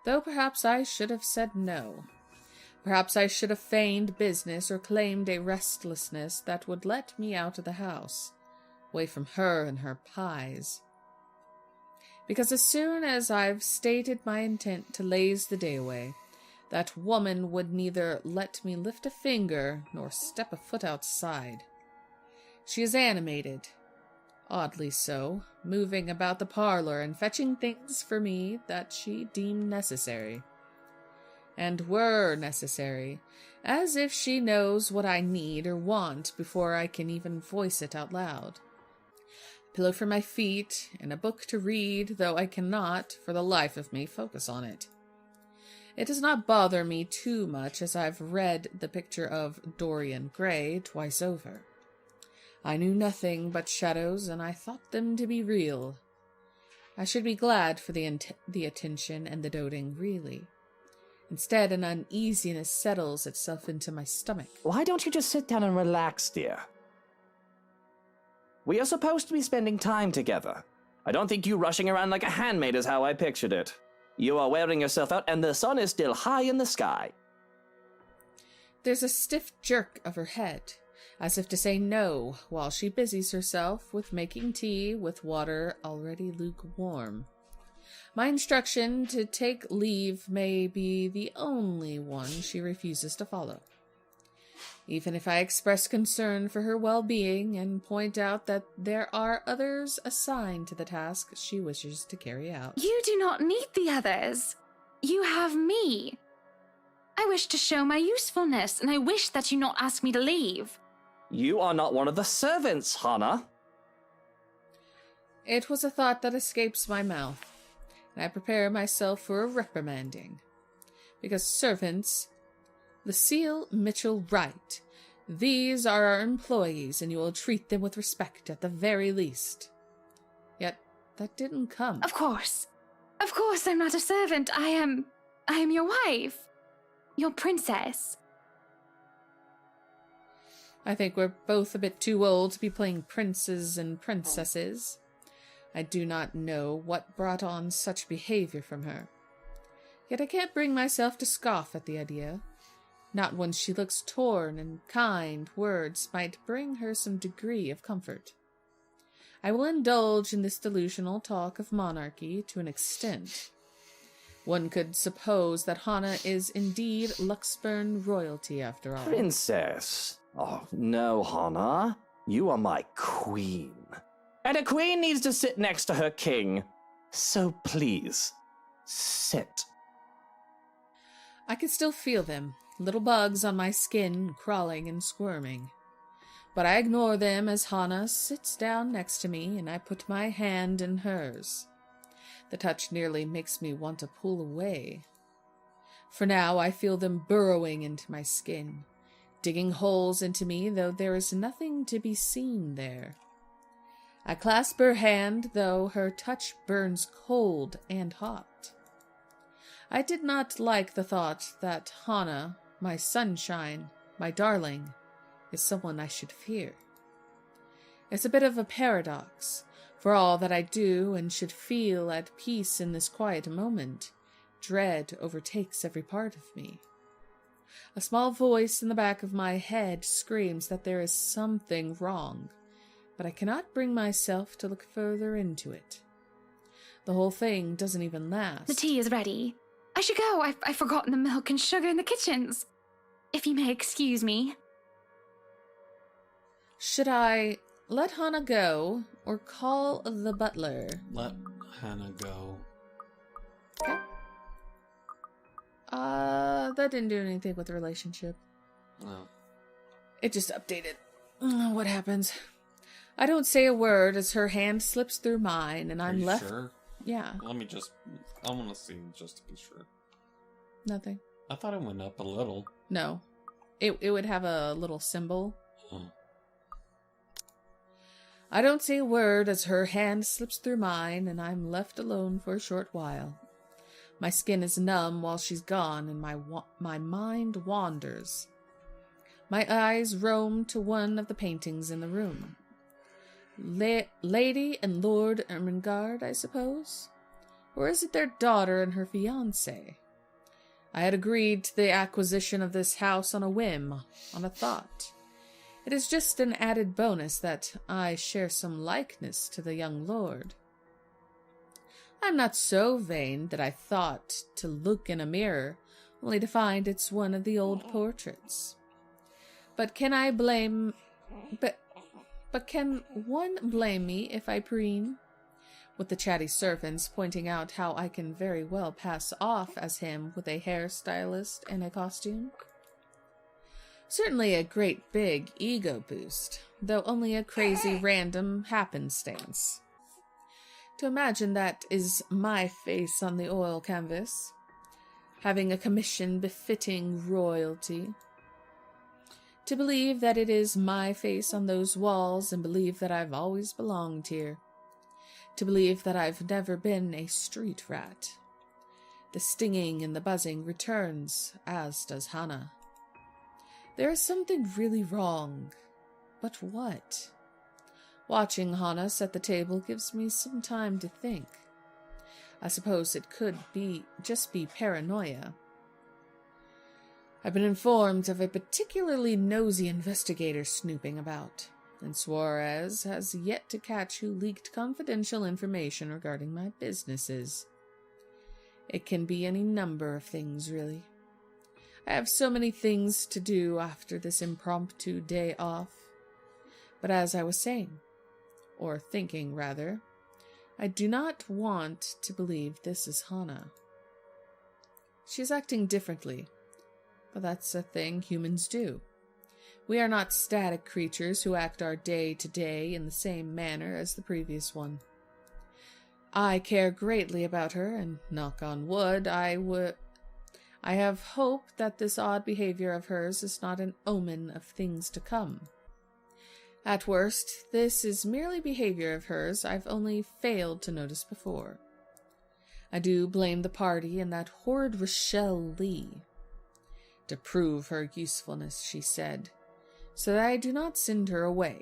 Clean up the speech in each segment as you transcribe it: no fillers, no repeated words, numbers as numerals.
though perhaps I should have said no. Perhaps I should have feigned business or claimed a restlessness that would let me out of the house, away from her and her pies. Because as soon as I've stated my intent to laze the day away, that woman would neither let me lift a finger nor step a foot outside. She is animated, oddly so, moving about the parlor and fetching things for me that she deemed necessary. And were necessary, as if she knows what I need or want before I can even voice it out loud. A pillow for my feet, and a book to read, though I cannot, for the life of me, focus on it. It does not bother me too much, as I've read the picture of Dorian Gray twice over. I knew nothing but shadows, and I thought them to be real. I should be glad for the attention and the doting, really. Instead, an uneasiness settles itself into my stomach. Why don't you just sit down and relax, dear? We are supposed to be spending time together. I don't think you rushing around like a handmaid is how I pictured it. You are wearing yourself out, and the sun is still high in the sky. There's a stiff jerk of her head, as if to say no, while she busies herself with making tea with water already lukewarm. My instruction to take leave may be the only one she refuses to follow. Even if I express concern for her well-being and point out that there are others assigned to the task she wishes to carry out. You do not need the others. You have me. I wish to show my usefulness, and I wish that you not ask me to leave. You are not one of the servants, Hannah. It was a thought that escapes my mouth, and I prepare myself for a reprimanding. Because servants, Lucille Mitchell Wright, these are our employees, and you will treat them with respect at the very least. Yet that didn't come. Of course I'm not a servant. I am your wife. Your princess. I think we're both a bit too old to be playing princes and princesses. I do not know what brought on such behavior from her. Yet I can't bring myself to scoff at the idea. Not when she looks torn and kind words might bring her some degree of comfort. I will indulge in this delusional talk of monarchy to an extent. One could suppose that Hannah is indeed Luxburn royalty after all. Princess. Oh, no, Hannah. You are my queen. And a queen needs to sit next to her king. So please, sit. I can still feel them, little bugs on my skin crawling and squirming. But I ignore them as Hannah sits down next to me and I put my hand in hers. The touch nearly makes me want to pull away. For now I feel them burrowing into my skin, digging holes into me, though there is nothing to be seen there. I clasp her hand, though her touch burns cold and hot. I did not like the thought that Hannah, my sunshine, my darling, is someone I should fear. It's a bit of a paradox, for all that I do and should feel at peace in this quiet moment, dread overtakes every part of me. A small voice in the back of my head screams that there is something wrong, but I cannot bring myself to look further into it. The whole thing doesn't even last. The tea is ready. I should go. I've forgotten the milk and sugar in the kitchens. If you may excuse me. Should I let Hannah go or call the butler? Let Hannah go. Okay. That didn't do anything with the relationship. No. It just updated. What happens? I don't say a word as her hand slips through mine and I'm left. Sure? Yeah. I want to see just to be sure. Nothing. I thought it went up a little. No. It would have a little symbol. Oh. I don't say a word as her hand slips through mine and I'm left alone for a short while. My skin is numb while she's gone and my mind wanders. My eyes roam to one of the paintings in the room. Lady and Lord Ermengarde, I suppose? Or is it their daughter and her fiancé? I had agreed to the acquisition of this house on a whim, on a thought. It is just an added bonus that I share some likeness to the young lord. I am not so vain that I thought to look in a mirror, only to find it's one of the old portraits. But can one blame me if I preen? With the chatty servants pointing out how I can very well pass off as him with a hairstylist and a costume. Certainly a great big ego boost, though only a crazy random happenstance. To imagine that is my face on the oil canvas, having a commission befitting royalty. To believe that it is my face on those walls and believe that I've always belonged here. To believe that I've never been a street rat. The stinging and the buzzing returns, as does Hannah. There is something really wrong. But what? Watching Hannah set the table gives me some time to think. I suppose it could just be paranoia. I've been informed of a particularly nosy investigator snooping about, and Suarez has yet to catch who leaked confidential information regarding my businesses. It can be any number of things, really. I have so many things to do after this impromptu day off. But as I was saying, or thinking rather, I do not want to believe this is Hannah. She's acting differently, but that's a thing humans do. We are not static creatures who act our day to day in the same manner as the previous one. I care greatly about her, and knock on wood, I have hope that this odd behavior of hers is not an omen of things to come. At worst, this is merely behavior of hers I've only failed to notice before. I do blame the party and that horrid Rochelle Lee. To prove her usefulness, she said, so that I do not send her away.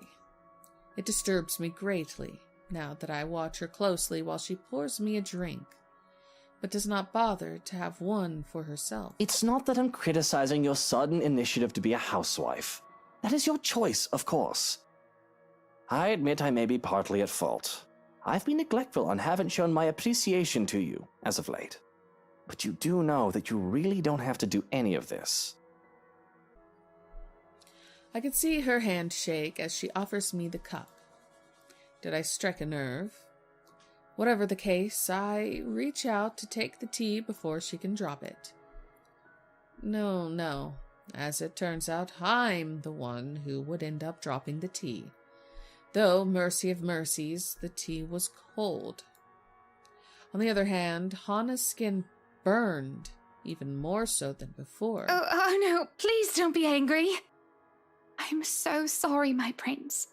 It disturbs me greatly, now that I watch her closely while she pours me a drink, but does not bother to have one for herself. It's not that I'm criticizing your sudden initiative to be a housewife. That is your choice, of course. I admit I may be partly at fault. I've been neglectful and haven't shown my appreciation to you as of late. But you do know that you really don't have to do any of this. I can see her hand shake as she offers me the cup. Did I strike a nerve? Whatever the case, I reach out to take the tea before she can drop it. No. As it turns out, I'm the one who would end up dropping the tea. Though, mercy of mercies, the tea was cold. On the other hand, Hannah's skin burned, even more so than before. Oh no, please don't be angry. I'm so sorry, my prince.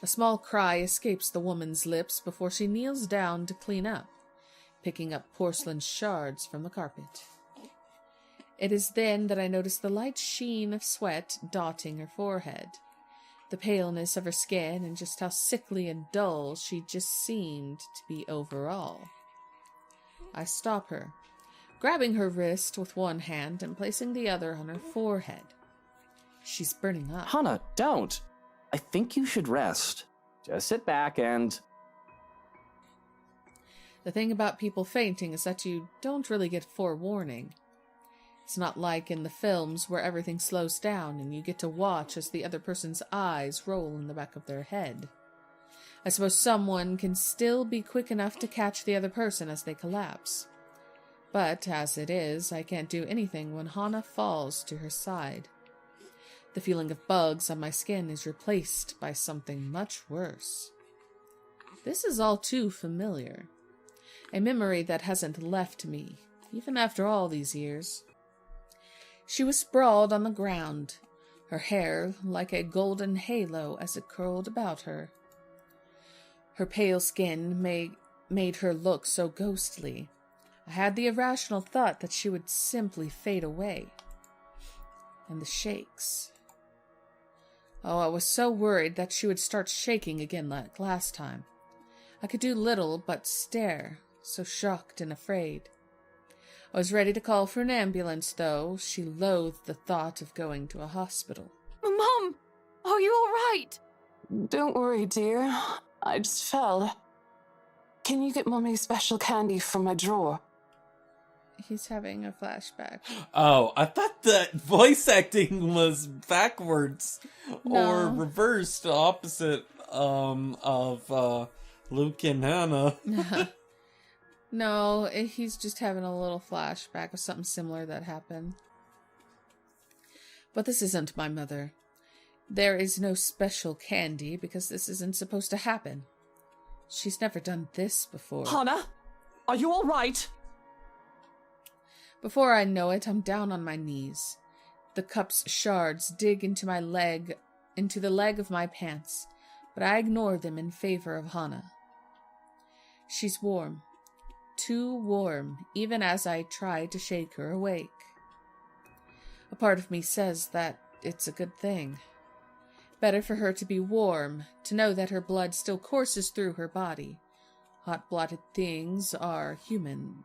A small cry escapes the woman's lips before she kneels down to clean up, picking up porcelain shards from the carpet. It is then that I notice the light sheen of sweat dotting her forehead, the paleness of her skin, and just how sickly and dull she just seemed to be overall. I stop her, grabbing her wrist with one hand and placing the other on her forehead. She's burning up. Hannah, don't! I think you should rest. Just sit back and... The thing about people fainting is that you don't really get forewarning. It's not like in the films where everything slows down and you get to watch as the other person's eyes roll in the back of their head. I suppose someone can still be quick enough to catch the other person as they collapse. But, as it is, I can't do anything when Hannah falls to her side. The feeling of bugs on my skin is replaced by something much worse. This is all too familiar. A memory that hasn't left me, even after all these years. She was sprawled on the ground, her hair like a golden halo as it curled about her. Her pale skin made her look so ghostly. I had the irrational thought that she would simply fade away. And the shakes. Oh, I was so worried that she would start shaking again like last time. I could do little but stare, so shocked and afraid. I was ready to call for an ambulance, though. She loathed the thought of going to a hospital. Mom, are you all right? Don't worry, dear. I just fell. Can you get Mommy special candy from my drawer? He's having a flashback. Oh, I thought that voice acting was backwards No. or reversed, opposite of Luke and Hannah. No, he's just having a little flashback of something similar that happened. But this isn't my mother. There is no special candy because this isn't supposed to happen. She's never done this before. Hannah, are you all right? Before I know it, I'm down on my knees. The cup's shards dig into my leg, into the leg of my pants, but I ignore them in favor of Hannah. She's warm. Too warm, even as I try to shake her awake. A part of me says that it's a good thing. Better for her to be warm, to know that her blood still courses through her body. Hot-blooded things are human.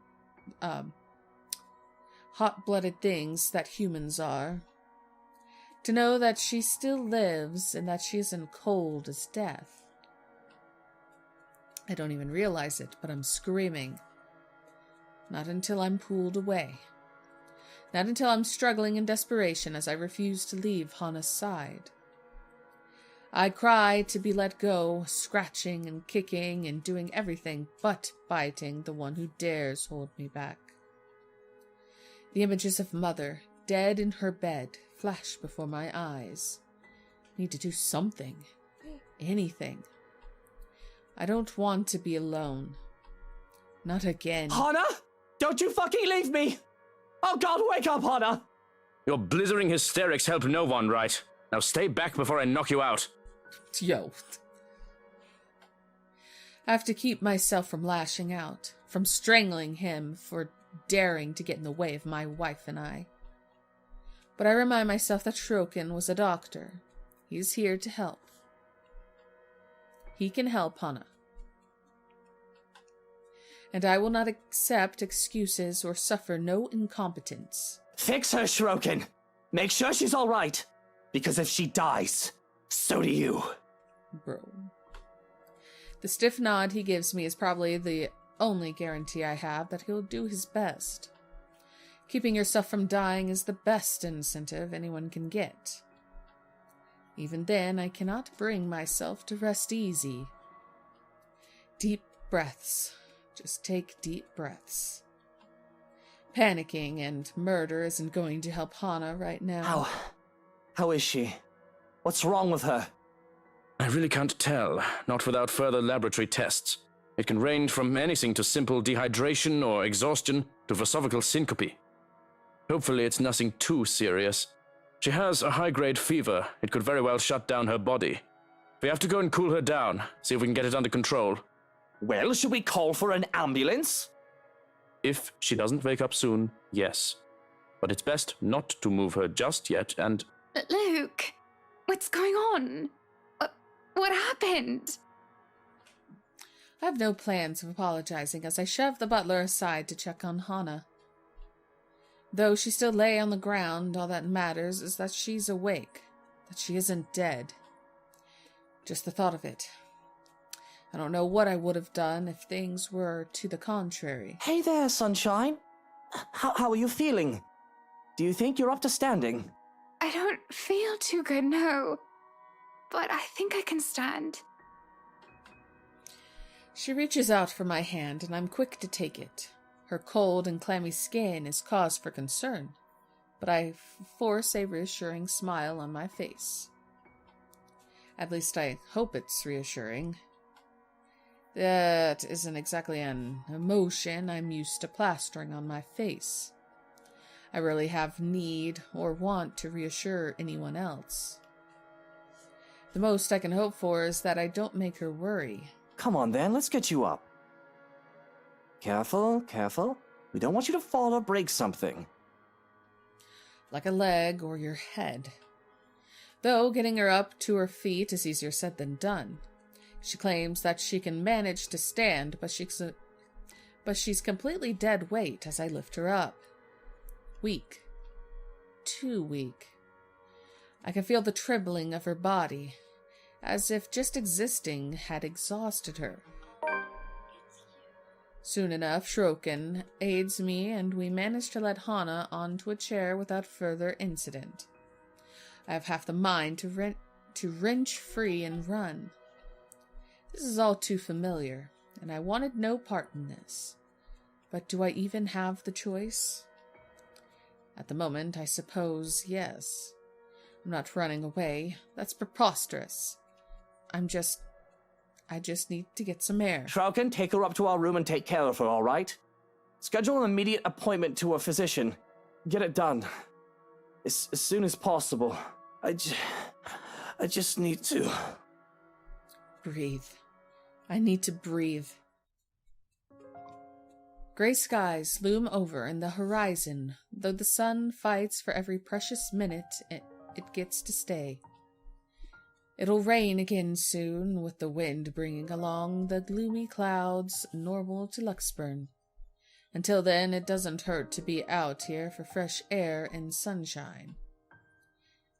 Hot-blooded things that humans are. To know that she still lives and that she isn't cold as death. I don't even realize it, but I'm screaming. Not until I'm pulled away. Not until I'm struggling in desperation as I refuse to leave Hannah's side. I cry to be let go, scratching and kicking and doing everything but biting the one who dares hold me back. The images of Mother, dead in her bed, flash before my eyes. Need to do something. Anything. I don't want to be alone. Not again. Hannah, don't you fucking leave me! Oh God, wake up, Hannah! Your blithering hysterics help no one, right? Now stay back before I knock you out. Yo. I have to keep myself from lashing out, from strangling him for daring to get in the way of my wife and I. But I remind myself that Shrokin was a doctor. He's here to help. He can help Hannah. And I will not accept excuses or suffer no incompetence. Fix her, Shrokin. Make sure she's all right. Because if she dies, so do you. Bro. The stiff nod he gives me is probably the only guarantee I have that he'll do his best. Keeping yourself from dying is the best incentive anyone can get. Even then, I cannot bring myself to rest easy. Deep breaths. Just take deep breaths. Panicking and murder isn't going to help Hannah right now. How is she? What's wrong with her? I really can't tell, not without further laboratory tests. It can range from anything to simple dehydration or exhaustion to esophageal syncope. Hopefully it's nothing too serious. She has a high-grade fever. It could very well shut down her body. We have to go and cool her down, see if we can get it under control. Well, should we call for an ambulance? If she doesn't wake up soon, yes. But it's best not to move her just yet and... Luke, what's going on? What happened? I have no plans of apologizing as I shove the butler aside to check on Hannah. Though she still lay on the ground, all that matters is that she's awake, that she isn't dead. Just the thought of it. I don't know what I would have done if things were to the contrary. Hey there, Sunshine. How are you feeling? Do you think you're up to standing? I don't feel too good, no. But I think I can stand. She reaches out for my hand, and I'm quick to take it. Her cold and clammy skin is cause for concern, but I force a reassuring smile on my face. At least I hope it's reassuring. That isn't exactly an emotion I'm used to plastering on my face. I rarely have need or want to reassure anyone else. The most I can hope for is that I don't make her worry. Come on then, let's get you up. Careful, careful. We don't want you to fall or break something. Like a leg or your head. Though getting her up to her feet is easier said than done. She claims that she can manage to stand, but but she's completely dead weight as I lift her up. Weak. Too weak. I can feel the trembling of her body, as if just existing had exhausted her. Soon enough, Shrokin aids me, and we manage to let Hana onto a chair without further incident. I have half the mind to wrench free and run. This is all too familiar, and I wanted no part in this. But do I even have the choice? At the moment, I suppose, yes. I'm not running away. That's preposterous. I just need to get some air. Shroukin, take her up to our room and take care of her, all right? Schedule an immediate appointment to a physician. Get it done. As soon as possible. I just need to... Breathe. I need to breathe. Gray skies loom over in the horizon, though the sun fights for every precious minute it gets to stay. It'll rain again soon, with the wind bringing along the gloomy clouds normal to Luxburn. Until then, it doesn't hurt to be out here for fresh air and sunshine.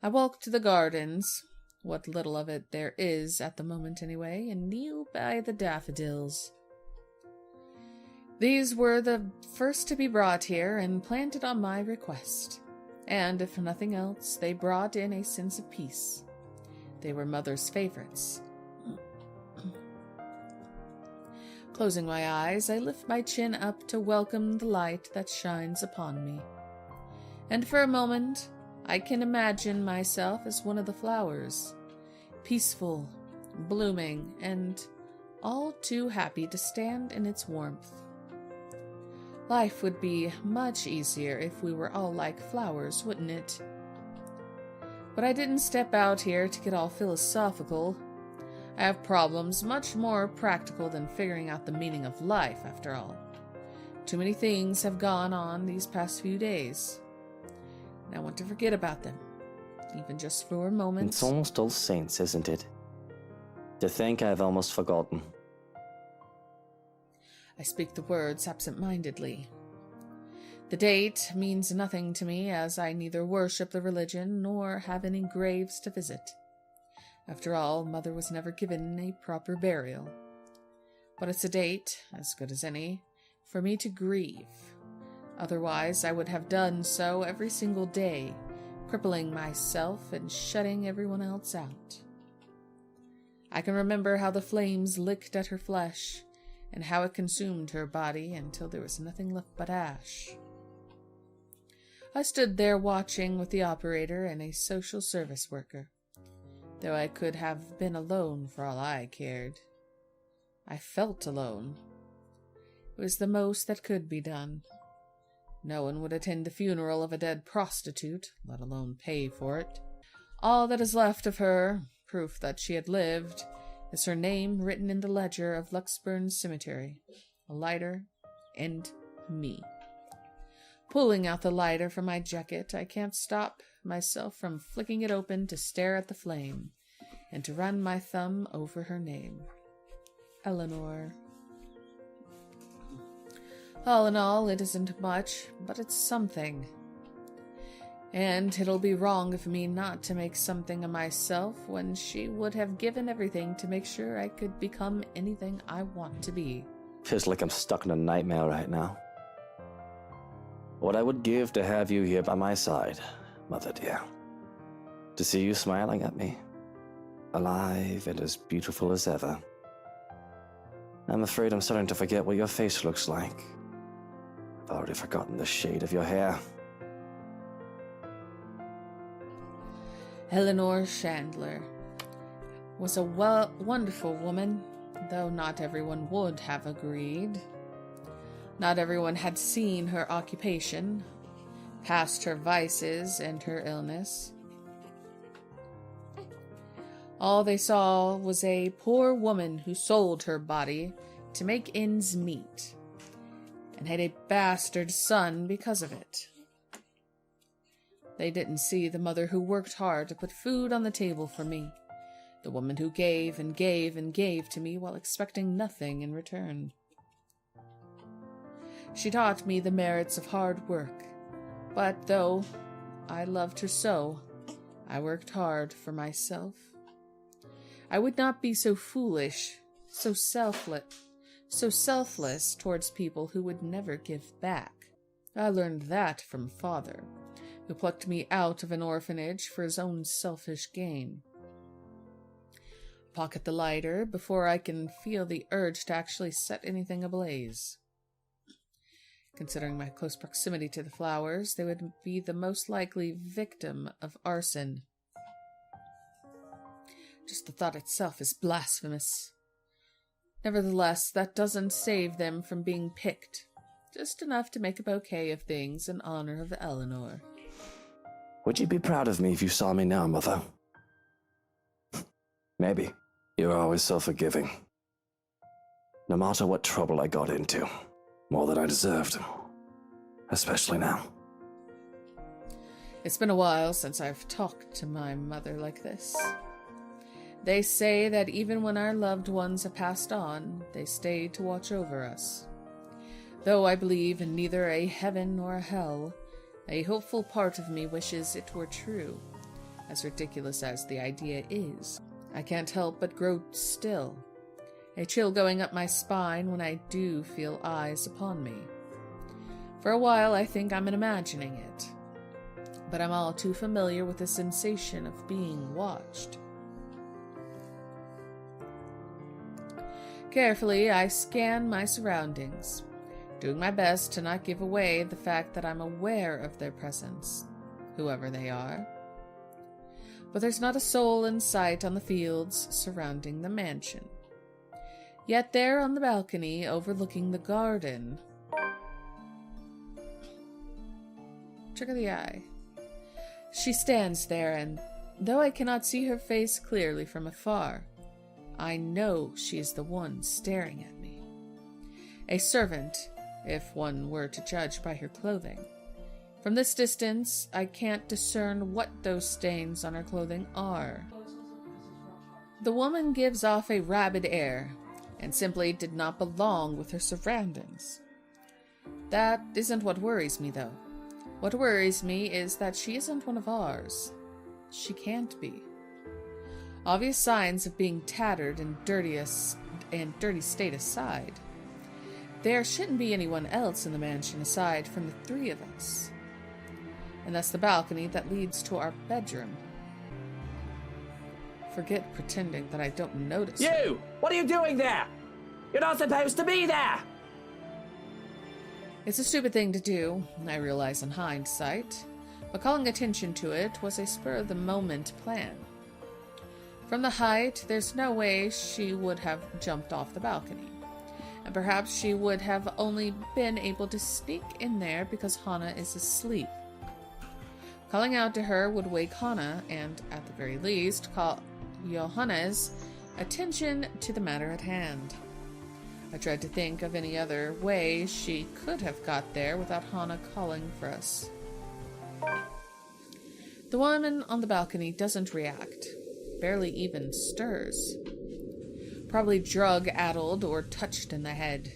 I walk to the gardens, what little of it there is at the moment anyway, and kneel by the daffodils. These were the first to be brought here and planted on my request, and if nothing else, they brought in a sense of peace. They were Mother's favorites. Closing my eyes, I lift my chin up to welcome the light that shines upon me. And for a moment, I can imagine myself as one of the flowers, peaceful, blooming, and all too happy to stand in its warmth. Life would be much easier if we were all like flowers, wouldn't it? But I didn't step out here to get all philosophical. I have problems much more practical than figuring out the meaning of life, after all. Too many things have gone on these past few days, and I want to forget about them, even just for a moment. It's almost All Saints, isn't it? To think I've almost forgotten. I speak the words absent-mindedly. The date means nothing to me, as I neither worship the religion nor have any graves to visit. After all, Mother was never given a proper burial. But it's a date, as good as any, for me to grieve. Otherwise, I would have done so every single day, crippling myself and shutting everyone else out. I can remember how the flames licked at her flesh, and how it consumed her body until there was nothing left but ash. I stood there watching with the operator and a social service worker, though I could have been alone for all I cared. I felt alone. It was the most that could be done. No one would attend the funeral of a dead prostitute, let alone pay for it. All that is left of her, proof that she had lived, is her name written in the ledger of Luxburn Cemetery, a lighter, and me. Pulling out the lighter from my jacket, I can't stop myself from flicking it open to stare at the flame, and to run my thumb over her name. Eleanor. All in all, it isn't much, but it's something. And it'll be wrong of me not to make something of myself when she would have given everything to make sure I could become anything I want to be. Feels like I'm stuck in a nightmare right now. What I would give to have you here by my side, Mother dear. To see you smiling at me, alive and as beautiful as ever. I'm afraid I'm starting to forget what your face looks like. I've already forgotten the shade of your hair. Eleanor Chandler was a wonderful woman, though not everyone would have agreed. Not everyone had seen her occupation, past her vices and her illness. All they saw was a poor woman who sold her body to make ends meet, and had a bastard son because of it. They didn't see the mother who worked hard to put food on the table for me, the woman who gave and gave and gave to me while expecting nothing in return. She taught me the merits of hard work, but though I loved her so, I worked hard for myself. I would not be so foolish, so selfless towards people who would never give back. I learned that from Father, who plucked me out of an orphanage for his own selfish gain. Pocket the lighter before I can feel the urge to actually set anything ablaze. Considering my close proximity to the flowers, they would be the most likely victim of arson. Just the thought itself is blasphemous. Nevertheless, that doesn't save them from being picked. Just enough to make a bouquet of things in honor of Eleanor. Would you be proud of me if you saw me now, Mother? Maybe. You're always so forgiving. No matter what trouble I got into. More than I deserved. Especially now. It's been a while since I've talked to my mother like this. They say that even when our loved ones have passed on, they stay to watch over us. Though I believe in neither a heaven nor a hell, a hopeful part of me wishes it were true. As ridiculous as the idea is, I can't help but grow still, a chill going up my spine when I do feel eyes upon me. For a while I think I'm imagining it, but I'm all too familiar with the sensation of being watched. Carefully, I scan my surroundings, doing my best to not give away the fact that I'm aware of their presence, whoever they are. But there's not a soul in sight on the fields surrounding the mansion. Yet there on the balcony overlooking the garden, trick of the eye, she stands there, and though I cannot see her face clearly from afar, I know she is the one staring at me. A servant, if one were to judge by her clothing. From this distance, I can't discern what those stains on her clothing are. The woman gives off a rabid air, and simply did not belong with her surroundings. That isn't what worries me, though. What worries me is that she isn't one of ours. She can't be. Obvious signs of being tattered and dirty state aside, there shouldn't be anyone else in the mansion aside from the three of us. And that's the balcony that leads to our bedroom. Forget pretending that I don't notice her. You! What are you doing there? You're not supposed to be there! It's a stupid thing to do, I realize in hindsight, but calling attention to it was a spur-of-the-moment plan. From the height, there's no way she would have jumped off the balcony, and perhaps she would have only been able to sneak in there because Hana is asleep. Calling out to her would wake Hana, and, at the very least, call Johanna's attention to the matter at hand. I tried to think of any other way she could have got there without Hana calling for us. The woman on the balcony doesn't react, barely even stirs. Probably drug-addled or touched in the head,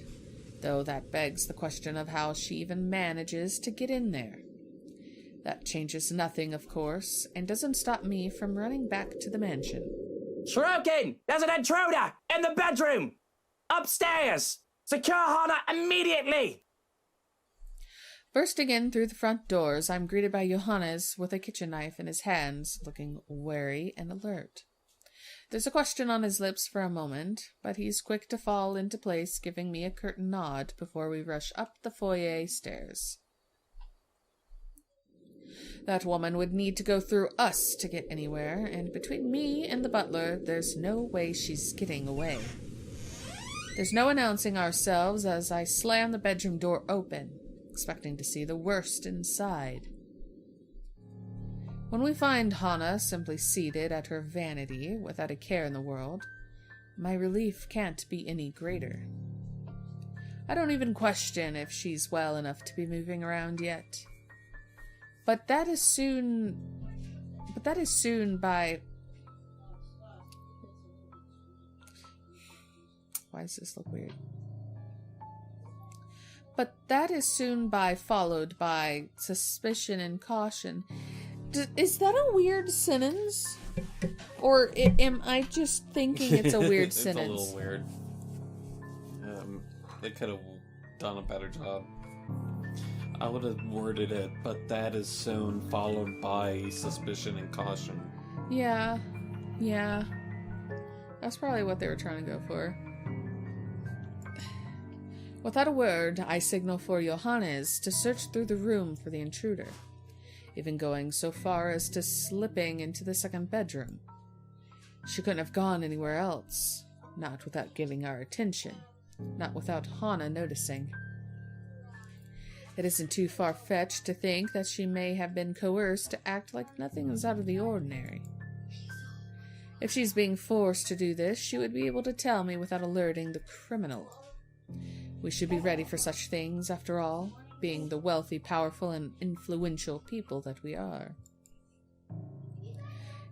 though that begs the question of how she even manages to get in there. That changes nothing, of course, and doesn't stop me from running back to the mansion. Shuriken! There's an intruder! In the bedroom! Upstairs! Secure Hana immediately! Bursting in through the front doors, I'm greeted by Johannes with a kitchen knife in his hands, looking wary and alert. There's a question on his lips for a moment, but he's quick to fall into place, giving me a curt nod before we rush up the foyer stairs. That woman would need to go through us to get anywhere, and between me and the butler, there's no way she's getting away. There's no announcing ourselves as I slam the bedroom door open, expecting to see the worst inside. When we find Hana simply seated at her vanity without a care in the world, my relief can't be any greater. I don't even question if she's well enough to be moving around yet. But that is soon by... Why does this look weird? But that is soon followed by suspicion and caution. Is that a weird sentence? Or am I just thinking it's a weird it's sentence? It's a little weird. They could have done a better job. I would have worded it, but that is soon followed by suspicion and caution. Yeah. That's probably what they were trying to go for. Without a word, I signal for Johannes to search through the room for the intruder, even going so far as to slipping into the second bedroom. She couldn't have gone anywhere else, not without giving our attention, not without Hana noticing. It isn't too far-fetched to think that she may have been coerced to act like nothing is out of the ordinary. If she's being forced to do this, she would be able to tell me without alerting the criminal. We should be ready for such things, after all, being the wealthy, powerful, and influential people that we are.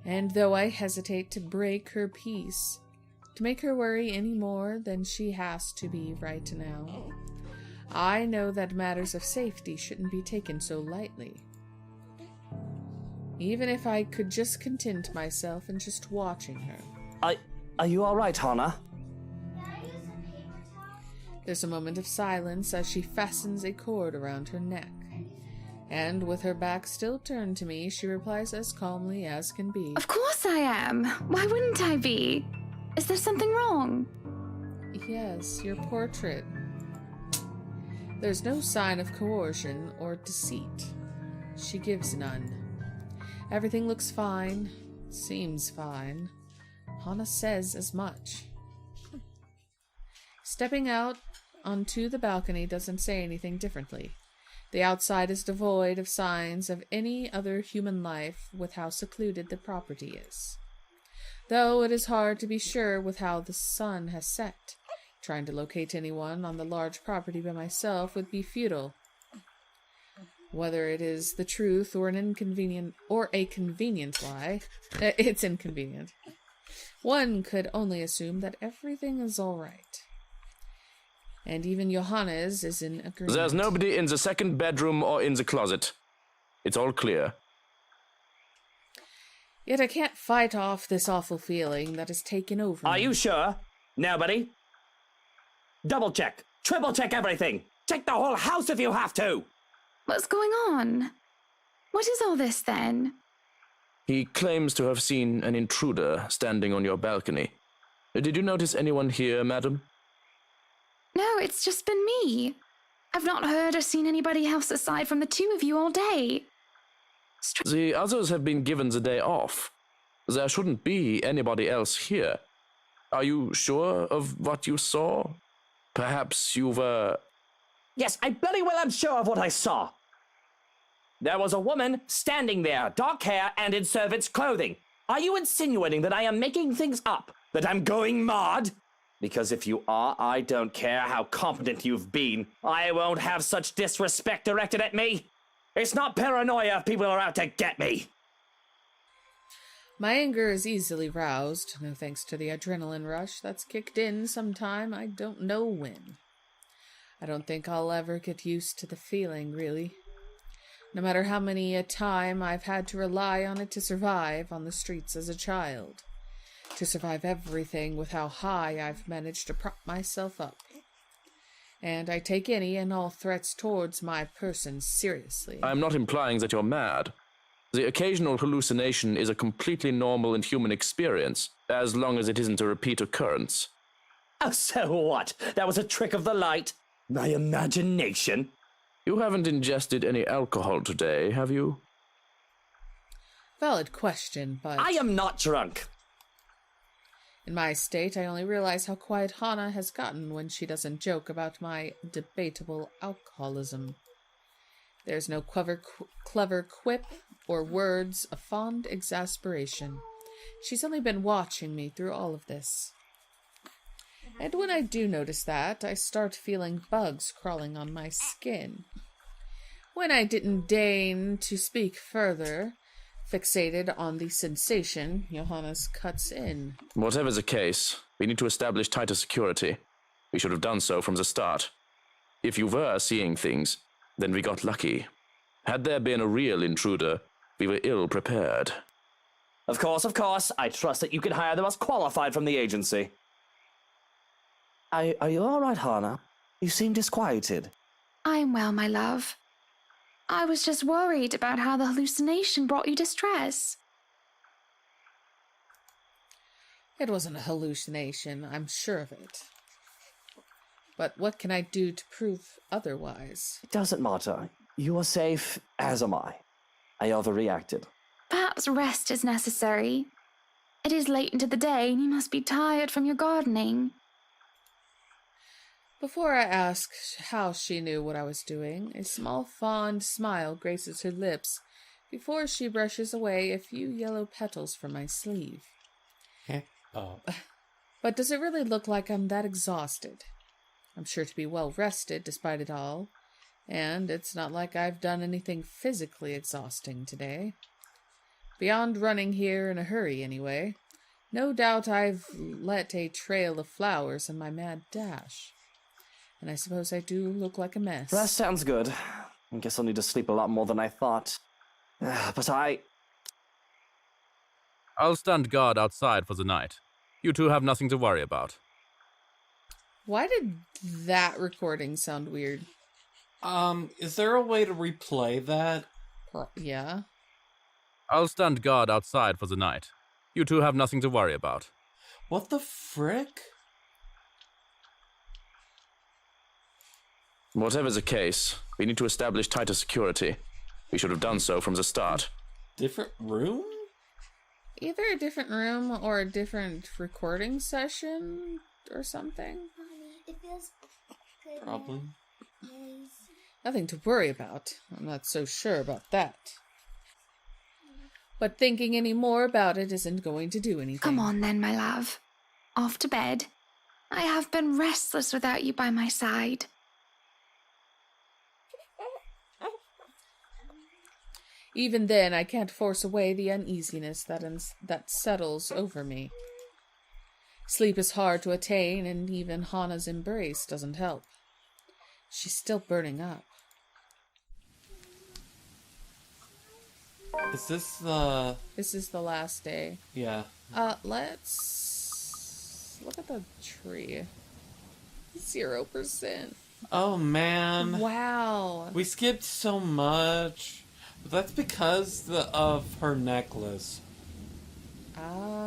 And though I hesitate to break her peace, to make her worry any more than she has to be right now, I know that matters of safety shouldn't be taken so lightly. Even if I could just content myself in just watching her. Are you alright, Hana? There's a moment of silence as she fastens a cord around her neck. And with her back still turned to me, she replies as calmly as can be. Of course I am. Why wouldn't I be? Is there something wrong? Yes, your portrait. There's no sign of coercion or deceit. She gives none. Everything looks fine, seems fine. Hana says as much. Stepping out onto the balcony doesn't say anything differently. The outside is devoid of signs of any other human life with how secluded the property is. Though it is hard to be sure with how the sun has set. Trying to locate anyone on the large property by myself would be futile. Whether it is the truth or a convenient lie, it's inconvenient. One could only assume that everything is all right. And even Johannes is in agreement. There's nobody in the second bedroom or in the closet. It's all clear. Yet I can't fight off this awful feeling that has taken over me. Are you sure? Nobody? Double check. Triple check everything. Check the whole house if you have to. What's going on? What is all this, then? He claims to have seen an intruder standing on your balcony. Did you notice anyone here, madam? No, it's just been me. I've not heard or seen anybody else aside from the two of you all day. The others have been given the day off. There shouldn't be anybody else here. Are you sure of what you saw? Perhaps you were... Yes, I bloody well am sure of what I saw. There was a woman standing there, dark hair and in servant's clothing. Are you insinuating that I am making things up? That I'm going mad? Because if you are, I don't care how competent you've been. I won't have such disrespect directed at me. It's not paranoia if people are out to get me. My anger is easily roused, no thanks to the adrenaline rush that's kicked in sometime I don't know when. I don't think I'll ever get used to the feeling, really. No matter how many a time I've had to rely on it to survive on the streets as a child. To survive everything with how high I've managed to prop myself up. And I take any and all threats towards my person seriously. I'm not implying that you're mad. The occasional hallucination is a completely normal and human experience, as long as it isn't a repeat occurrence. Oh, so what? That was a trick of the light? My imagination? You haven't ingested any alcohol today, have you? Valid question, but... I am not drunk. In my state, I only realize how quiet Hana has gotten when she doesn't joke about my debatable alcoholism. There's no clever quip or words of fond exasperation. She's only been watching me through all of this. And when I do notice that, I start feeling bugs crawling on my skin. When I didn't deign to speak further, fixated on the sensation, Johannes cuts in. Whatever the case, we need to establish tighter security. We should have done so from the start. If you were seeing things, then we got lucky. Had there been a real intruder, we were ill prepared. Of course, of course. I trust that you can hire the most qualified from the agency. Are you all right, Hana? You seem disquieted. I'm well, my love. I was just worried about how the hallucination brought you distress. It wasn't a hallucination, I'm sure of it. But what can I do to prove otherwise? It doesn't matter. You are safe, as am I. I overreacted. Perhaps rest is necessary. It is late into the day, and you must be tired from your gardening. Before I ask how she knew what I was doing, a small fond smile graces her lips before she brushes away a few yellow petals from my sleeve. Oh. But does it really look like I'm that exhausted? I'm sure to be well rested despite it all, and it's not like I've done anything physically exhausting today. Beyond running here in a hurry, anyway. No doubt I've let a trail of flowers in my mad dash. And I suppose I do look like a mess. Rest sounds good. I guess I'll need to sleep a lot more than I thought. But I'll stand guard outside for the night. You two have nothing to worry about. Why did that recording sound weird? Is there a way to replay that? Yeah. I'll stand guard outside for the night. You two have nothing to worry about. What the frick? Whatever the case, we need to establish tighter security. We should have done so from the start. Different room? Either a different room or a different recording session or something. Probably. Nothing to worry about. I'm not so sure about that. But thinking any more about it isn't going to do anything. Come on then, my love. Off to bed. I have been restless without you by my side. Even then, I can't force away the uneasiness that settles over me. Sleep is hard to attain, and even Hana's embrace doesn't help. She's still burning up. Is this the... This is the last day. Yeah. Let's look at the tree. 0%. Oh, man. Wow. We skipped so much. But that's because of her necklace.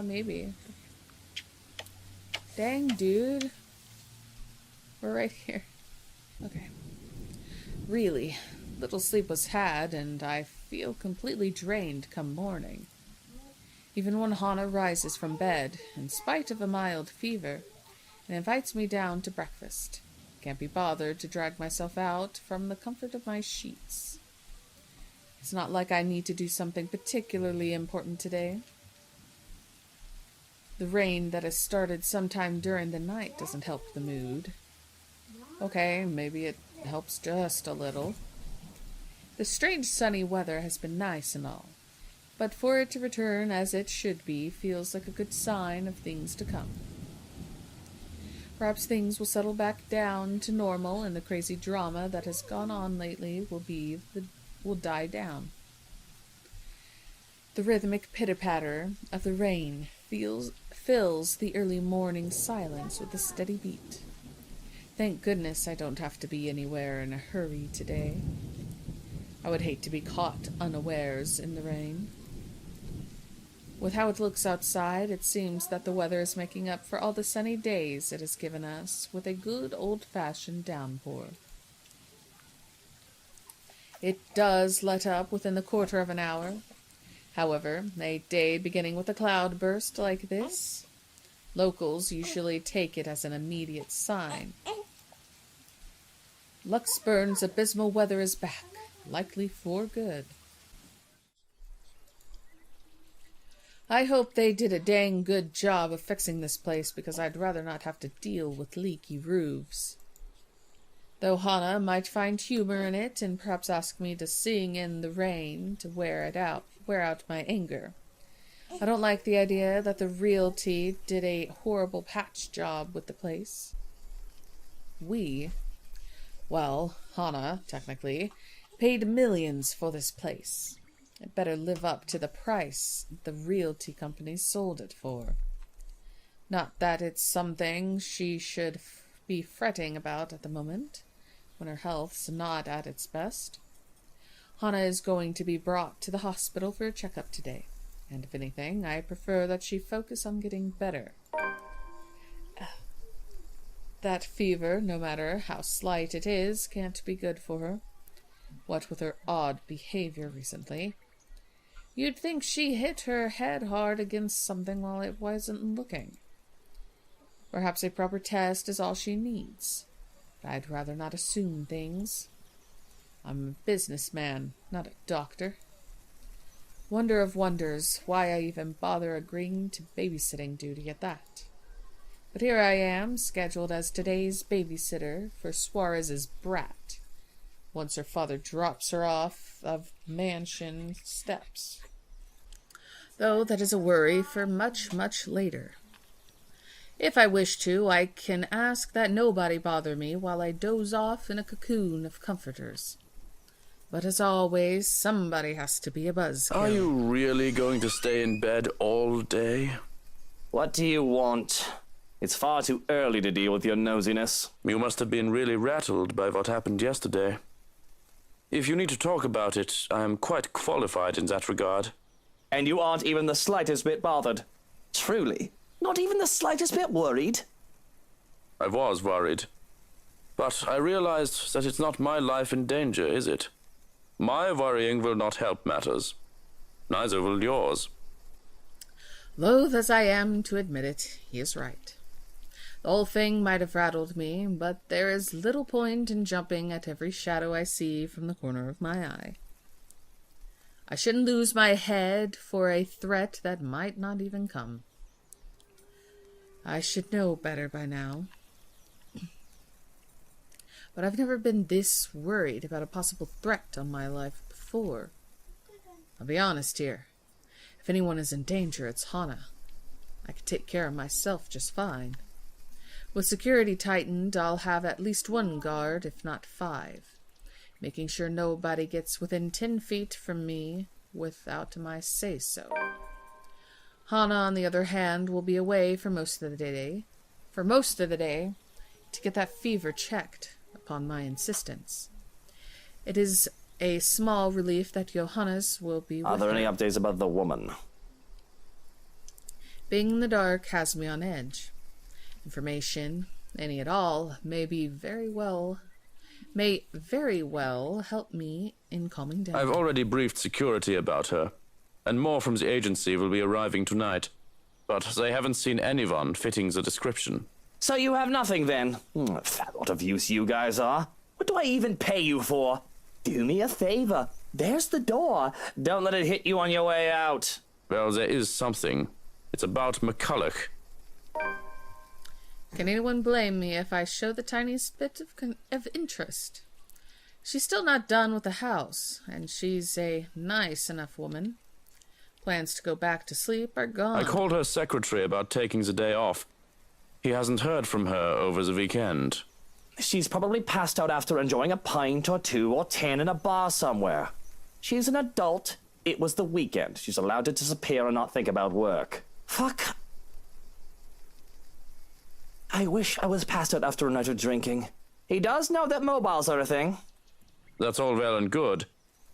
Maybe. Dang, dude. We're right here. Okay. Really, little sleep was had, and I feel completely drained come morning. Even when Hana rises from bed, in spite of a mild fever, and invites me down to breakfast. Can't be bothered to drag myself out from the comfort of my sheets. It's not like I need to do something particularly important today. The rain that has started sometime during the night doesn't help the mood. Okay, maybe it helps just a little. The strange sunny weather has been nice and all, but for it to return as it should be feels like a good sign of things to come. Perhaps things will settle back down to normal and the crazy drama that has gone on lately will die down. The rhythmic pitter-patter of the rain fills the early morning silence with a steady beat. Thank goodness I don't have to be anywhere in a hurry today. I would hate to be caught unawares in the rain. With how it looks outside, it seems that the weather is making up for all the sunny days it has given us with a good old-fashioned downpour. It does let up within the quarter of an hour. However, a day beginning with a cloud burst like this, locals usually take it as an immediate sign. Luxburn's abysmal weather is back, likely for good. I hope they did a dang good job of fixing this place, because I'd rather not have to deal with leaky roofs. Though Hana might find humor in it and perhaps ask me to sing in the rain to wear out my anger. I don't like the idea that the realty did a horrible patch job with the place. We Well, Hana, technically, paid millions for this place. It better live up to the price the realty company sold it for. Not that it's something she should be fretting about at the moment, when her health's not at its best. Hana is going to be brought to the hospital for a checkup today, and if anything, I prefer that she focus on getting better. That fever, no matter how slight it is, can't be good for her. What with her odd behavior recently. You'd think she hit her head hard against something while it wasn't looking. Perhaps a proper test is all she needs. But I'd rather not assume things. I'm a businessman, not a doctor. Wonder of wonders why I even bother agreeing to babysitting duty at that. But here I am, scheduled as today's babysitter for Suarez's brat, once her father drops her off of mansion steps. Though that is a worry for much, much later. If I wish to, I can ask that nobody bother me while I doze off in a cocoon of comforters. But as always, somebody has to be a buzzkill. Are you really going to stay in bed all day? What do you want? It's far too early to deal with your nosiness. You must have been really rattled by what happened yesterday. If you need to talk about it, I am quite qualified in that regard. And you aren't even the slightest bit bothered? Truly? Not even the slightest bit worried? I was worried. But I realized that it's not my life in danger, is it? My worrying will not help matters. Neither will yours. Loath as I am to admit it, he is right. The whole thing might have rattled me, but there is little point in jumping at every shadow I see from the corner of my eye. I shouldn't lose my head for a threat that might not even come. I should know better by now. But I've never been this worried about a possible threat on my life before. I'll be honest here. If anyone is in danger, it's Hana. I can take care of myself just fine. With security tightened, I'll have at least one guard, if not 5, making sure nobody gets within 10 feet from me without my say-so. Hana, on the other hand, will be away for most of the day, to get that fever checked, upon my insistence. It is a small relief that Johannes will be with Are there her. any updates about the woman? Being in the dark has me on edge. Information, any at all, may very well help me in calming down. I've already briefed security about her, and more from the agency will be arriving tonight. But they haven't seen anyone fitting the description. So you have nothing then? Fat lot of use you guys are. What do I even pay you for? Do me a favor. There's the door. Don't let it hit you on your way out. Well, there is something. It's about McCulloch. Can anyone blame me if I show the tiniest bit of interest? She's still not done with the house, and she's a nice enough woman. Plans to go back to sleep are gone. I called her secretary about taking the day off. He hasn't heard from her over the weekend. She's probably passed out after enjoying a pint or 2 or 10 in a bar somewhere. She's an adult. It was the weekend. She's allowed to disappear and not think about work. Fuck. I wish I was passed out after a night of drinking. He does know that mobiles are a thing. That's all well and good,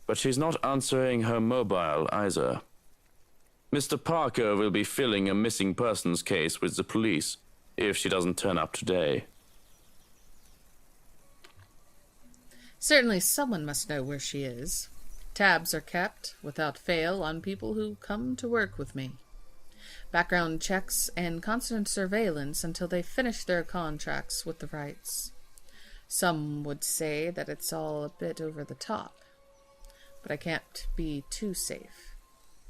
but she's not answering her mobile either. Mr. Parker will be filling a missing persons case with the police if she doesn't turn up today. Certainly someone must know where she is. Tabs are kept, without fail, on people who come to work with me. Background checks and constant surveillance until they finish their contracts with the rights. Some would say that it's all a bit over the top. But I can't be too safe.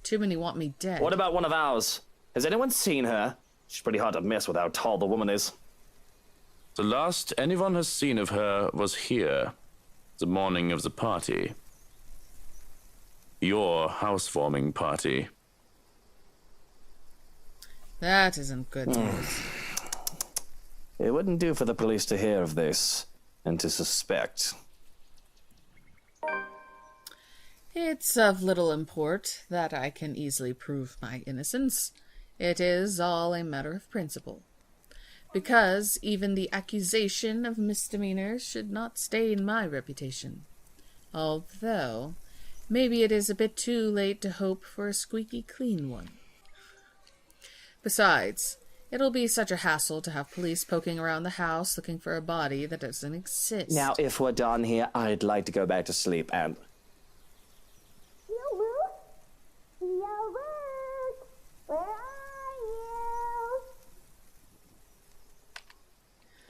Too many want me dead. What about one of ours? Has anyone seen her? She's pretty hard to miss with how tall the woman is. The last anyone has seen of her was here, the morning of the party. Your housewarming party. That isn't good news. It wouldn't do for the police to hear of this. and to suspect. It's of little import that I can easily prove my innocence. It is all a matter of principle. Because even the accusation of misdemeanors should not stain my reputation. Although, maybe it is a bit too late to hope for a squeaky clean one. Besides, it'll be such a hassle to have police poking around the house looking for a body that doesn't exist. Now, if we're done here, I'd like to go back to sleep and...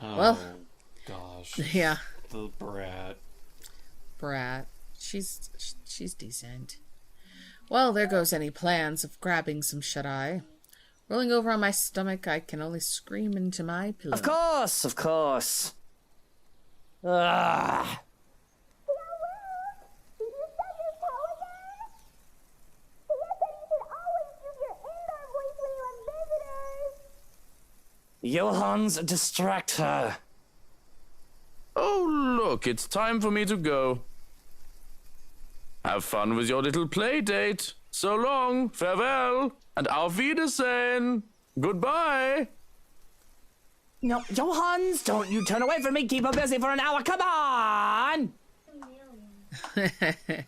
Oh, Well, gosh. yeah. The brat. She's decent. Well, there goes any plans of grabbing some shut-eye. Rolling over on my stomach, I can only scream into my pillow. Of course, of course. Ugh. Johans, distract her. Oh, look, it's time for me to go. Have fun with your little play date. So long, farewell, and auf Wiedersehen. Goodbye. No, Johans, don't you turn away from me. Keep her busy for an hour. Come on! I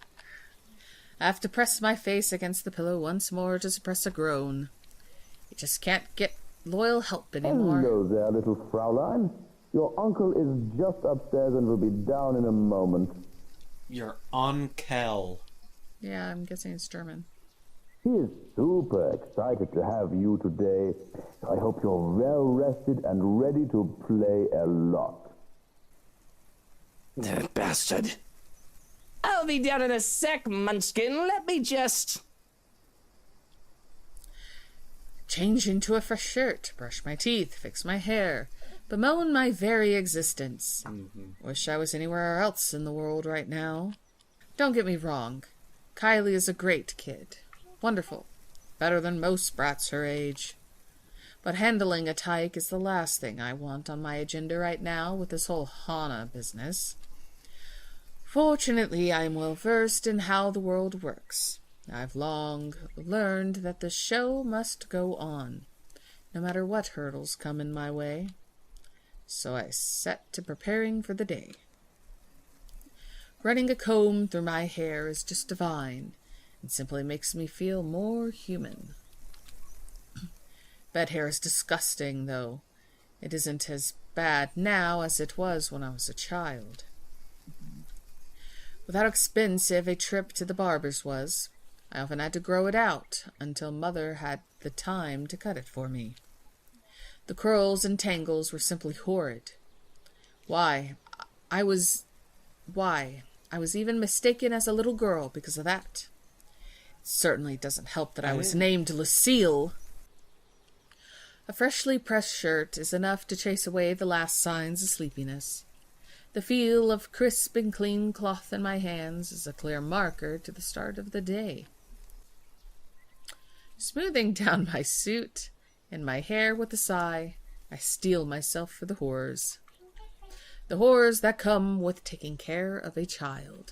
have to press my face against the pillow once more to suppress a groan. You just can't get loyal help anymore. Hello there, little Fraulein. Your uncle is just upstairs and will be down in a moment. Your Onkel. Yeah, I'm guessing it's German. He is super excited to have you today. I hope you're well rested and ready to play a lot. That bastard. I'll be down in a sec, Munchkin. Let me just... Change into a fresh shirt, brush my teeth, fix my hair, bemoan my very existence. Wish I was anywhere else in the world right now. Don't get me wrong. Kylie is a great kid. Wonderful. Better than most brats her age. But handling a tyke is the last thing I want on my agenda right now with this whole Hana business. Fortunately, I am well versed in how the world works. I've long learned that the show must go on, no matter what hurdles come in my way. So I set to preparing for the day. Running a comb through my hair is just divine, and simply makes me feel more human. Bed hair is disgusting, though. It isn't as bad now as it was when I was a child. With how expensive a trip to the barber's was, I often had to grow it out until Mother had the time to cut it for me. The curls and tangles were simply horrid. I was even mistaken as a little girl because of that. It certainly doesn't help that I was named Lucille. A freshly pressed shirt is enough to chase away the last signs of sleepiness. The feel of crisp and clean cloth in my hands is a clear marker to the start of the day. Smoothing down my suit and my hair with a sigh, I steel myself for the horrors. The horrors that come with taking care of a child.